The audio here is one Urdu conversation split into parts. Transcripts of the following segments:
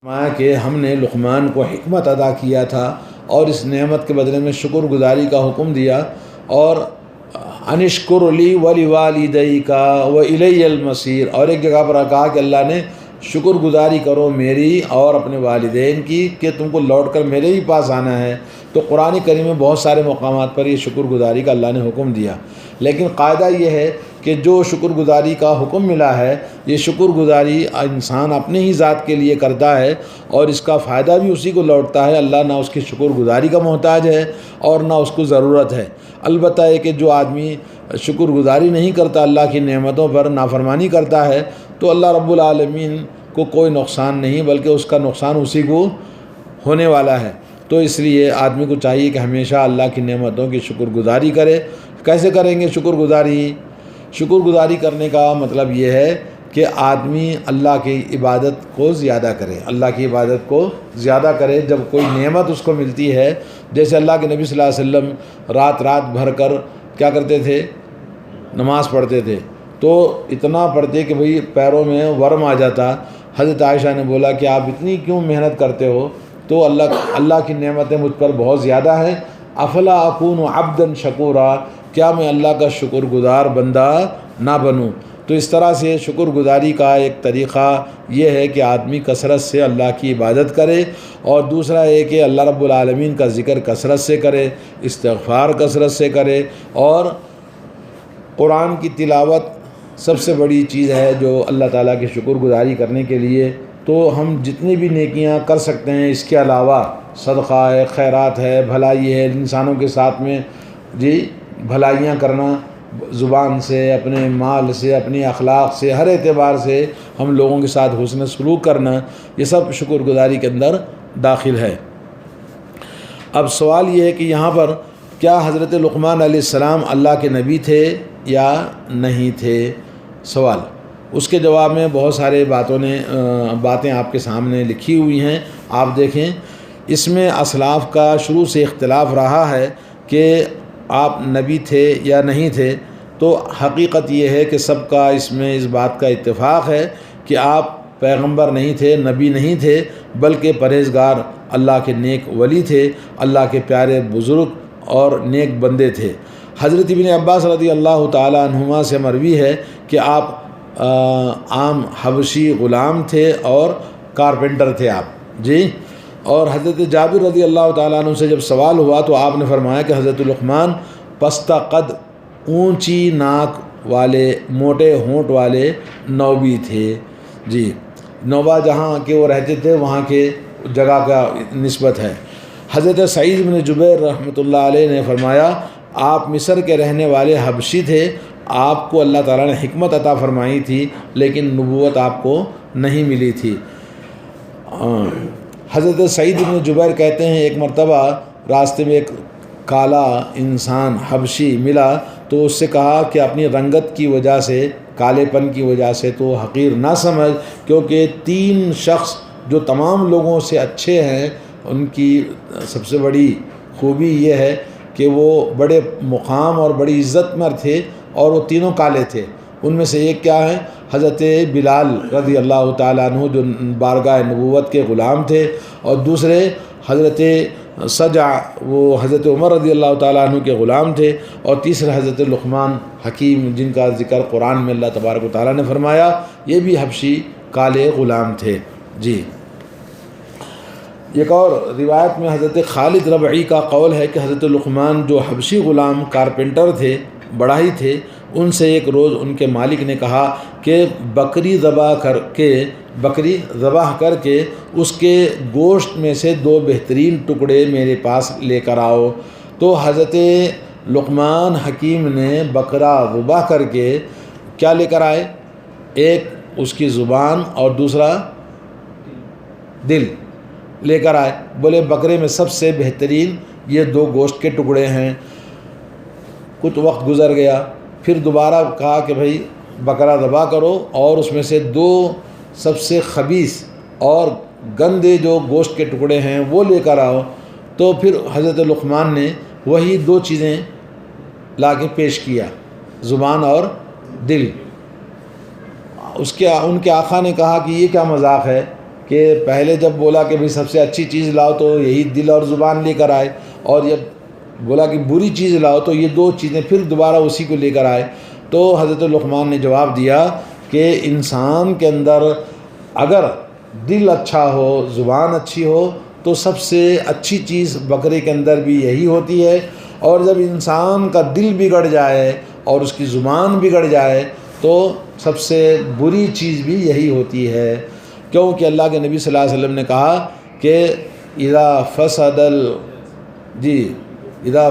فرمایا کہ ہم نے لقمان کو حکمت عطا کیا تھا اور اس نعمت کے بدلے میں شکر گزاری کا حکم دیا، اور انشکر لی ولوالدیک والی المصیر، اور ایک جگہ پر کہا کہ اللہ نے شکر گزاری کرو میری اور اپنے والدین کی کہ تم کو لوٹ کر میرے ہی پاس آنا ہے۔ تو قرآن کریم میں بہت سارے مقامات پر یہ شکر گزاری کا اللہ نے حکم دیا، لیکن قاعدہ یہ ہے کہ جو شکر گزاری کا حکم ملا ہے یہ شکر گزاری انسان اپنے ہی ذات کے لیے کرتا ہے اور اس کا فائدہ بھی اسی کو لوٹتا ہے۔ اللہ نہ اس کی شکر گزاری کا محتاج ہے اور نہ اس کو ضرورت ہے۔ البتہ یہ کہ جو آدمی شکر گزاری نہیں کرتا، اللہ کی نعمتوں پر نافرمانی کرتا ہے، تو اللہ رب العالمین کو کوئی نقصان نہیں بلکہ اس کا نقصان اسی کو ہونے والا ہے۔ تو اس لیے آدمی کو چاہیے کہ ہمیشہ اللہ کی نعمتوں کی شکر گزاری کرے۔ کیسے کریں گے شکر گزاری؟ شکر گزاری کرنے کا مطلب یہ ہے کہ آدمی اللہ کی عبادت کو زیادہ کرے، اللہ کی عبادت کو زیادہ کرے۔ جب کوئی نعمت اس کو ملتی ہے، جیسے اللہ کے نبی صلی اللہ علیہ وسلم رات بھر کر کیا کرتے تھے؟ نماز پڑھتے تھے، تو اتنا پڑھتے کہ بھئی پیروں میں ورم آ جاتا۔ حضرت عائشہ نے بولا کہ آپ اتنی کیوں محنت کرتے ہو؟ تو اللہ کی نعمتیں مجھ پر بہت زیادہ ہیں، افلا اکون عبدا شکورا، کیا میں اللہ کا شکر گزار بندہ نہ بنوں؟ تو اس طرح سے شکر گزاری کا ایک طریقہ یہ ہے کہ آدمی کثرت سے اللہ کی عبادت کرے، اور دوسرا ہے کہ اللہ رب العالمین کا ذکر کثرت سے کرے، استغفار کثرت سے کرے، اور قرآن کی تلاوت سب سے بڑی چیز ہے جو اللہ تعالیٰ کی شکر گزاری کرنے کے لیے۔ تو ہم جتنی بھی نیکیاں کر سکتے ہیں اس کے علاوہ، صدقہ ہے، خیرات ہے، بھلائی ہے، انسانوں کے ساتھ میں بھلائیاں کرنا، زبان سے، اپنے مال سے، اپنی اخلاق سے، ہر اعتبار سے ہم لوگوں کے ساتھ حسن سلوک کرنا، یہ سب شکر گزاری کے اندر داخل ہے۔ اب سوال یہ ہے کہ یہاں پر کیا حضرت لقمان علیہ السلام اللہ کے نبی تھے یا نہیں تھے؟ سوال، اس کے جواب میں بہت سارے باتیں آپ کے سامنے لکھی ہوئی ہیں، آپ دیکھیں۔ اس میں اسلاف کا شروع سے اختلاف رہا ہے کہ آپ نبی تھے یا نہیں تھے، تو حقیقت یہ ہے کہ سب کا اس بات کا اتفاق ہے کہ آپ پیغمبر نہیں تھے، نبی نہیں تھے، بلکہ پرہیزگار اللہ کے نیک ولی تھے، اللہ کے پیارے بزرگ اور نیک بندے تھے۔ حضرت ابن عباس رضی اللہ تعالی عنہما سے مروی ہے کہ آپ عام حبشی غلام تھے اور کارپینٹر تھے آپ اور حضرت جابر رضی اللہ تعالیٰ عنہ سے جب سوال ہوا تو آپ نے فرمایا کہ حضرت لقمان پستہ قد، اونچی ناک والے، موٹے ہونٹ والے نوبی تھے۔ نوبہ جہاں کے وہ رہتے تھے وہاں کے جگہ کا نسبت ہے۔ حضرت سعید بن جبیر رحمۃ اللہ علیہ نے فرمایا آپ مصر کے رہنے والے حبشی تھے، آپ کو اللہ تعالیٰ نے حکمت عطا فرمائی تھی لیکن نبوت آپ کو نہیں ملی تھی۔ حضرت سعید بن جبیر کہتے ہیں ایک مرتبہ راستے میں ایک کالا انسان حبشی ملا تو اس سے کہا کہ اپنی رنگت کی وجہ سے، کالے پن کی وجہ سے تو حقیر نہ سمجھ، کیونکہ 3 شخص جو تمام لوگوں سے اچھے ہیں، ان کی سب سے بڑی خوبی یہ ہے کہ وہ بڑے مقام اور بڑی عزت مند تھے، اور وہ تینوں کالے تھے۔ ان میں سے ایک کیا ہے؟ حضرت بلال رضی اللہ تعالیٰ عنہ جو بارگاہ نبوت کے غلام تھے، اور دوسرے حضرت سجع، وہ حضرت عمر رضی اللہ تعالیٰ عنہ کے غلام تھے، اور تیسرے حضرت لقمان حکیم جن کا ذکر قرآن میں اللہ تبارک و تعالیٰ نے فرمایا، یہ بھی حبشی کالے غلام تھے۔ ایک اور روایت میں حضرت خالد ربعی کا قول ہے کہ حضرت لقمان جو حبشی غلام کارپینٹر تھے، بڑھائی تھے، ان سے ایک روز ان کے مالک نے کہا کہ بکری ذبح کر کے اس کے گوشت میں سے 2 بہترین ٹکڑے میرے پاس لے کر آؤ۔ تو حضرت لقمان حکیم نے بکرا ذبح کر کے کیا لے کر آئے؟ ایک اس کی زبان اور دوسرا دل لے کر آئے۔ بولے بکرے میں سب سے بہترین یہ 2 گوشت کے ٹکڑے ہیں۔ کچھ وقت گزر گیا، پھر دوبارہ کہا کہ بھئی بکرا ذبح کرو اور اس میں سے 2 سب سے خبیث اور گندے جو گوشت کے ٹکڑے ہیں وہ لے کر آؤ۔ تو پھر حضرت لقمان نے وہی 2 چیزیں لا کے پیش کیا، زبان اور دل۔ ان کے آقا نے کہا کہ یہ کیا مذاق ہے؟ کہ پہلے جب بولا کہ بھئی سب سے اچھی چیز لاؤ تو یہی دل اور زبان لے کر آئے، اور جب بولا کہ بری چیز لاؤ تو یہ دو چیزیں پھر دوبارہ اسی کو لے کر آئے۔ تو حضرت لقمان نے جواب دیا کہ انسان کے اندر اگر دل اچھا ہو، زبان اچھی ہو، تو سب سے اچھی چیز بکرے کے اندر بھی یہی ہوتی ہے، اور جب انسان کا دل بگڑ جائے اور اس کی زبان بگڑ جائے تو سب سے بری چیز بھی یہی ہوتی ہے، کیونکہ اللہ کے نبی صلی اللہ علیہ وسلم نے کہا کہ اذا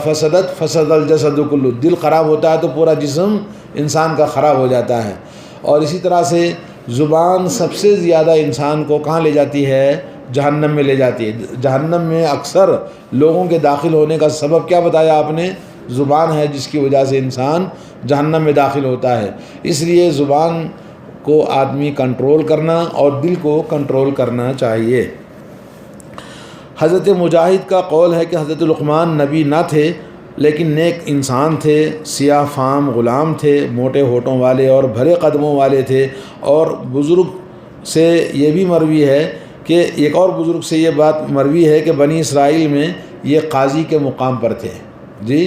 فسدت فسد الجسد کلہ، دل خراب ہوتا ہے تو پورا جسم انسان کا خراب ہو جاتا ہے۔ اور اسی طرح سے زبان سب سے زیادہ انسان کو کہاں لے جاتی ہے؟ جہنم میں لے جاتی ہے۔ جہنم میں اکثر لوگوں کے داخل ہونے کا سبب کیا بتایا آپ نے؟ زبان ہے، جس کی وجہ سے انسان جہنم میں داخل ہوتا ہے۔ اس لیے زبان کو آدمی کنٹرول کرنا اور دل کو کنٹرول کرنا چاہیے۔ حضرت مجاہد کا قول ہے کہ حضرت لقمان نبی نہ تھے لیکن نیک انسان تھے، سیاہ فام غلام تھے، موٹے ہونٹوں والے اور بھرے قدموں والے تھے۔ اور بزرگ سے یہ بھی مروی ہے کہ ایک اور بزرگ سے یہ بات مروی ہے کہ بنی اسرائیل میں یہ قاضی کے مقام پر تھے جی،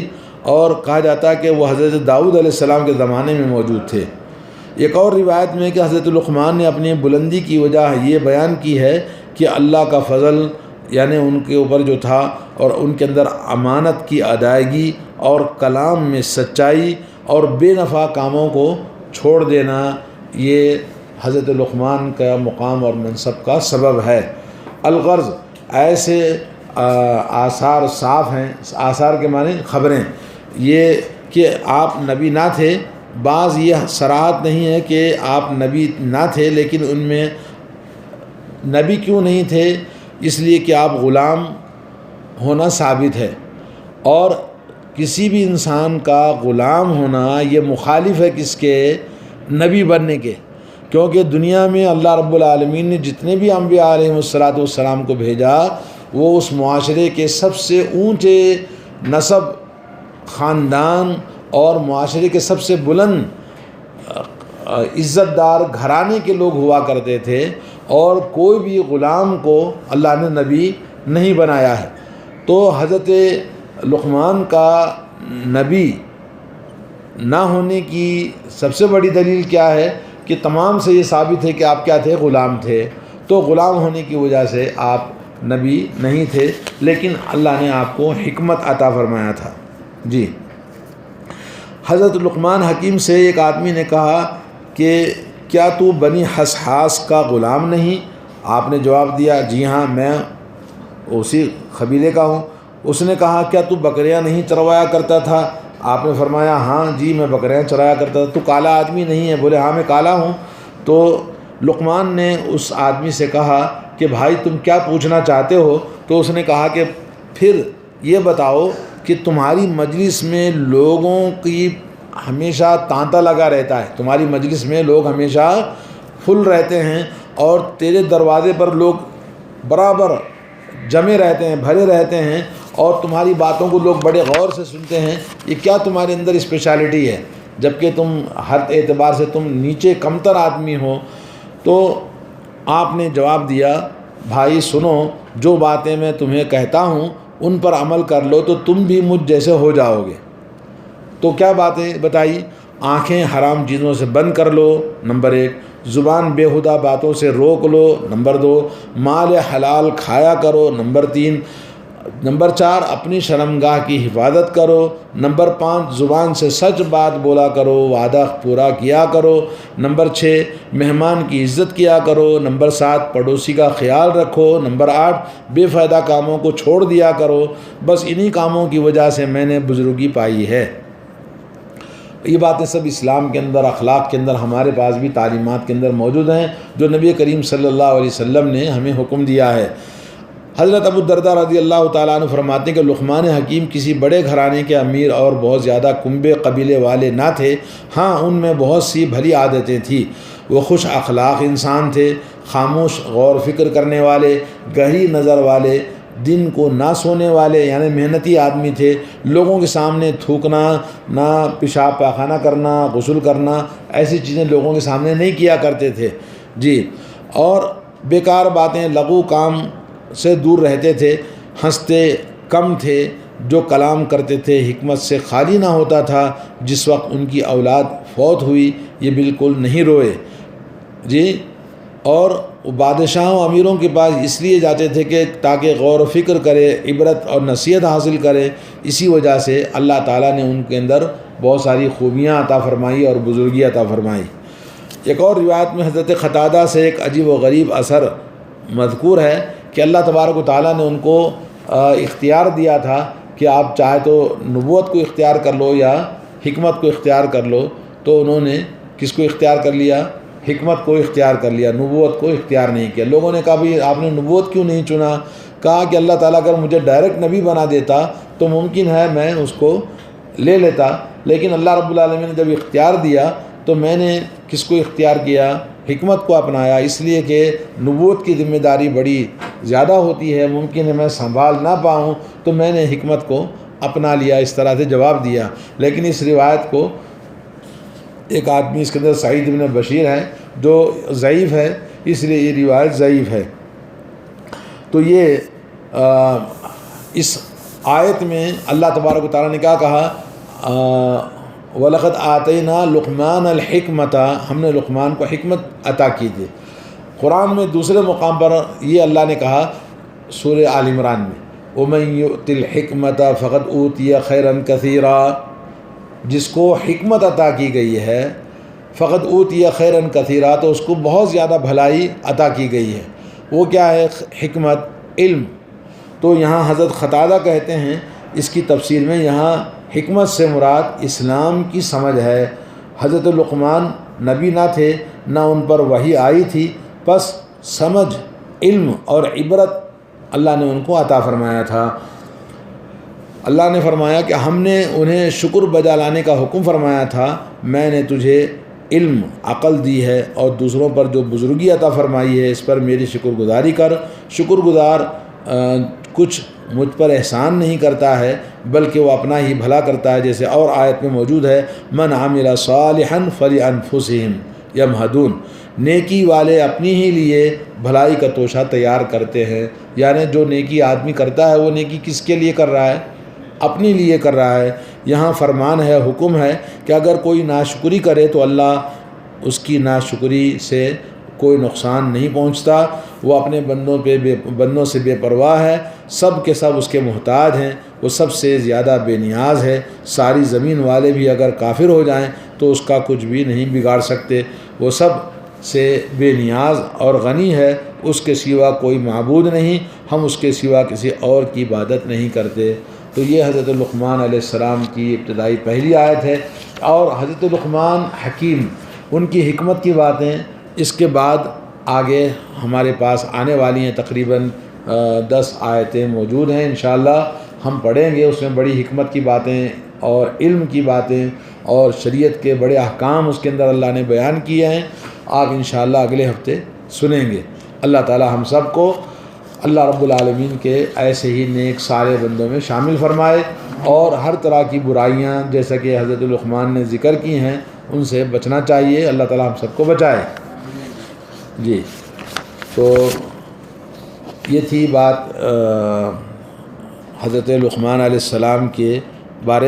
اور کہا جاتا ہے کہ وہ حضرت داؤد علیہ السلام کے زمانے میں موجود تھے۔ ایک اور روایت میں کہ حضرت لقمان نے اپنی بلندی کی وجہ یہ بیان کی ہے کہ اللہ کا فضل یعنی ان کے اوپر جو تھا، اور ان کے اندر امانت کی ادائیگی اور کلام میں سچائی اور بے نفع کاموں کو چھوڑ دینا، یہ حضرت لقمان کا مقام اور منصب کا سبب ہے۔ الغرض ایسے آثار صاف ہیں، آثار کے معنی خبریں، یہ کہ آپ نبی نہ تھے۔ بعض یہ صراحت نہیں ہے کہ آپ نبی نہ تھے، لیکن ان میں نبی کیوں نہیں تھے؟ اس لیے کہ آپ غلام ہونا ثابت ہے، اور کسی بھی انسان کا غلام ہونا یہ مخالف ہے کس کے؟ نبی بننے کے، کیونکہ دنیا میں اللہ رب العالمین نے جتنے بھی انبیاء علیہ السلام کو بھیجا، وہ اس معاشرے کے سب سے اونچے نسب، خاندان اور معاشرے کے سب سے بلند عزت دار گھرانے کے لوگ ہوا کرتے تھے، اور کوئی بھی غلام کو اللہ نے نبی نہیں بنایا ہے۔ تو حضرت لقمان کا نبی نہ ہونے کی سب سے بڑی دلیل کیا ہے؟ کہ تمام سے یہ ثابت ہے کہ آپ کیا تھے؟ غلام تھے۔ تو غلام ہونے کی وجہ سے آپ نبی نہیں تھے، لیکن اللہ نے آپ کو حکمت عطا فرمایا تھا جی۔ حضرت لقمان حکیم سے ایک آدمی نے کہا کہ کیا تو بنی حسحاس کا غلام نہیں؟ آپ نے جواب دیا جی ہاں، میں اسی قبیلے کا ہوں۔ اس نے کہا کیا تو بکریاں نہیں چروایا کرتا تھا؟ آپ نے فرمایا ہاں جی، میں بکریاں چرایا کرتا تھا۔ تو کالا آدمی نہیں ہے؟ بولے ہاں میں کالا ہوں۔ تو لقمان نے اس آدمی سے کہا کہ بھائی تم کیا پوچھنا چاہتے ہو؟ تو اس نے کہا کہ پھر یہ بتاؤ کہ تمہاری مجلس میں لوگوں کی ہمیشہ تانتا لگا رہتا ہے، تمہاری مجلس میں لوگ ہمیشہ فل رہتے ہیں، اور تیرے دروازے پر لوگ برابر جمے رہتے ہیں، بھرے رہتے ہیں، اور تمہاری باتوں کو لوگ بڑے غور سے سنتے ہیں، یہ کیا تمہارے اندر اسپیشلٹی ہے، جبکہ تم ہر اعتبار سے تم نیچے کمتر آدمی ہو؟ تو آپ نے جواب دیا بھائی سنو، جو باتیں میں تمہیں کہتا ہوں ان پر عمل کر لو تو تم بھی مجھ جیسے ہو جاؤ گے۔ تو کیا باتیں بتائی؟ آنکھیں حرام چیزوں سے بند کر لو، نمبر 1، زبان بیہودہ باتوں سے روک لو، نمبر 2، مال حلال کھایا کرو، نمبر 3، نمبر 4، اپنی شرمگاہ کی حفاظت کرو، نمبر 5، زبان سے سچ بات بولا کرو، وعدہ پورا کیا کرو، نمبر 6، مہمان کی عزت کیا کرو، نمبر 7، پڑوسی کا خیال رکھو، نمبر 8، بے فائدہ کاموں کو چھوڑ دیا کرو۔ بس انہی کاموں کی وجہ سے میں نے بزرگی پائی ہے۔ یہ باتیں سب اسلام کے اندر، اخلاق کے اندر، ہمارے پاس بھی تعلیمات کے اندر موجود ہیں، جو نبی کریم صلی اللہ علیہ وسلم نے ہمیں حکم دیا ہے۔ حضرت ابو الدرداء رضی اللہ تعالیٰ عنہ فرماتے ہیں کہ لقمان حکیم کسی بڑے گھرانے کے امیر اور بہت زیادہ کنبے قبیلے والے نہ تھے، ہاں ان میں بہت سی بھلی عادتیں تھیں۔ وہ خوش اخلاق انسان تھے، خاموش غور فکر کرنے والے، گہری نظر والے، دن کو نہ سونے والے یعنی محنتی آدمی تھے۔ لوگوں کے سامنے تھوکنا، نہ پیشاب پاخانہ کرنا، غسل کرنا، ایسی چیزیں لوگوں کے سامنے نہیں کیا کرتے تھے جی۔ اور بیکار باتیں لغو کام سے دور رہتے تھے، ہنستے کم تھے، جو کلام کرتے تھے حکمت سے خالی نہ ہوتا تھا۔ جس وقت ان کی اولاد فوت ہوئی یہ بالکل نہیں روئے جی، اور بادشاہوں امیروں کے پاس اس لیے جاتے تھے کہ تاکہ غور و فکر کرے، عبرت اور نصیحت حاصل کرے۔ اسی وجہ سے اللہ تعالیٰ نے ان کے اندر بہت ساری خوبیاں عطا فرمائی اور بزرگی عطا فرمائی۔ ایک اور روایت میں حضرت قتادہ سے ایک عجیب و غریب اثر مذکور ہے کہ اللہ تبارک و تعالیٰ نے ان کو اختیار دیا تھا کہ آپ چاہے تو نبوت کو اختیار کر لو یا حکمت کو اختیار کر لو، تو انہوں نے کس کو اختیار کر لیا؟ حکمت کو اختیار کر لیا، نبوت کو اختیار نہیں کیا۔ لوگوں نے کہا بھی آپ نے نبوت کیوں نہیں چنا؟ کہا کہ اللہ تعالیٰ اگر مجھے ڈائریکٹ نبی بنا دیتا تو ممکن ہے میں اس کو لے لیتا، لیکن اللہ رب العالمین نے جب اختیار دیا تو میں نے کس کو اختیار کیا؟ حکمت کو اپنایا، اس لیے کہ نبوت کی ذمہ داری بڑی زیادہ ہوتی ہے، ممکن ہے میں سنبھال نہ پاؤں، تو میں نے حکمت کو اپنا لیا۔ اس طرح سے جواب دیا۔ لیکن اس روایت کو ایک آدمی اس کے اندر سعید بن بشیر ہے جو ضعیف ہے، اس لیے یہ روایت ضعیف ہے۔ تو یہ اس آیت میں اللہ تبارک و تعالیٰ نے کیا کہا؟ وَلَقَدْ آتَيْنَا لُقْمَانَ الْحِكْمَةَ، ہم نے لقمان کو حکمت عطا کی تھی۔ قرآن میں دوسرے مقام پر یہ اللہ نے کہا سورہ آل عمران میں وَمَن يُؤْتِ الْحِكْمَةَ فَقَدْ أُوتِيَ خَيْرًا كَثِيرًا، جس کو حکمت عطا کی گئی ہے فقط اوتیہ خیرًا کثیرا، تو اس کو بہت زیادہ بھلائی عطا کی گئی ہے۔ وہ کیا ہے؟ حکمت، علم۔ تو یہاں حضرت قتادہ کہتے ہیں اس کی تفسیر میں یہاں حکمت سے مراد اسلام کی سمجھ ہے۔ حضرت لقمان نبی نہ تھے، نہ ان پر وحی آئی تھی، بس سمجھ، علم اور عبرت اللہ نے ان کو عطا فرمایا تھا۔ اللہ نے فرمایا کہ ہم نے انہیں شکر بجا لانے کا حکم فرمایا تھا، میں نے تجھے علم، عقل دی ہے اور دوسروں پر جو بزرگی عطا فرمائی ہے اس پر میری شکر گزاری کر۔ شکر گزار کچھ مجھ پر احسان نہیں کرتا ہے بلکہ وہ اپنا ہی بھلا کرتا ہے، جیسے اور آیت میں موجود ہے من عمل صالحا فلانفسہم یمہدون، نیکی والے اپنی ہی لیے بھلائی کا توشہ تیار کرتے ہیں۔ یعنی جو نیکی آدمی کرتا ہے وہ نیکی کس کے لیے کر رہا ہے؟ اپنے لیے کر رہا ہے۔ یہاں فرمان ہے، حکم ہے کہ اگر کوئی ناشکری کرے تو اللہ اس کی ناشکری سے کوئی نقصان نہیں پہنچتا، وہ اپنے بندوں سے بے پرواہ ہے، سب کے سب اس کے محتاج ہیں، وہ سب سے زیادہ بے نیاز ہے۔ ساری زمین والے بھی اگر کافر ہو جائیں تو اس کا کچھ بھی نہیں بگاڑ سکتے، وہ سب سے بے نیاز اور غنی ہے، اس کے سوا کوئی معبود نہیں، ہم اس کے سوا کسی اور کی عبادت نہیں کرتے۔ تو یہ حضرت لقمان علیہ السلام کی ابتدائی پہلی آیت ہے۔ اور حضرت لقمان حکیم، ان کی حکمت کی باتیں اس کے بعد آگے ہمارے پاس آنے والی ہیں، تقریباً 10 آیتیں موجود ہیں، انشاءاللہ ہم پڑھیں گے۔ اس میں بڑی حکمت کی باتیں اور علم کی باتیں اور شریعت کے بڑے احکام اس کے اندر اللہ نے بیان کیے ہیں، آپ انشاءاللہ اگلے ہفتے سنیں گے۔ اللہ تعالی ہم سب کو اللہ رب العالمین کے ایسے ہی نیک سارے بندوں میں شامل فرمائے، اور ہر طرح کی برائیاں جیسا کہ حضرت لقمان نے ذکر کی ہیں ان سے بچنا چاہیے۔ اللہ تعالی ہم سب کو بچائے۔ جی، تو یہ تھی بات حضرت لقمان علیہ السلام کے بارے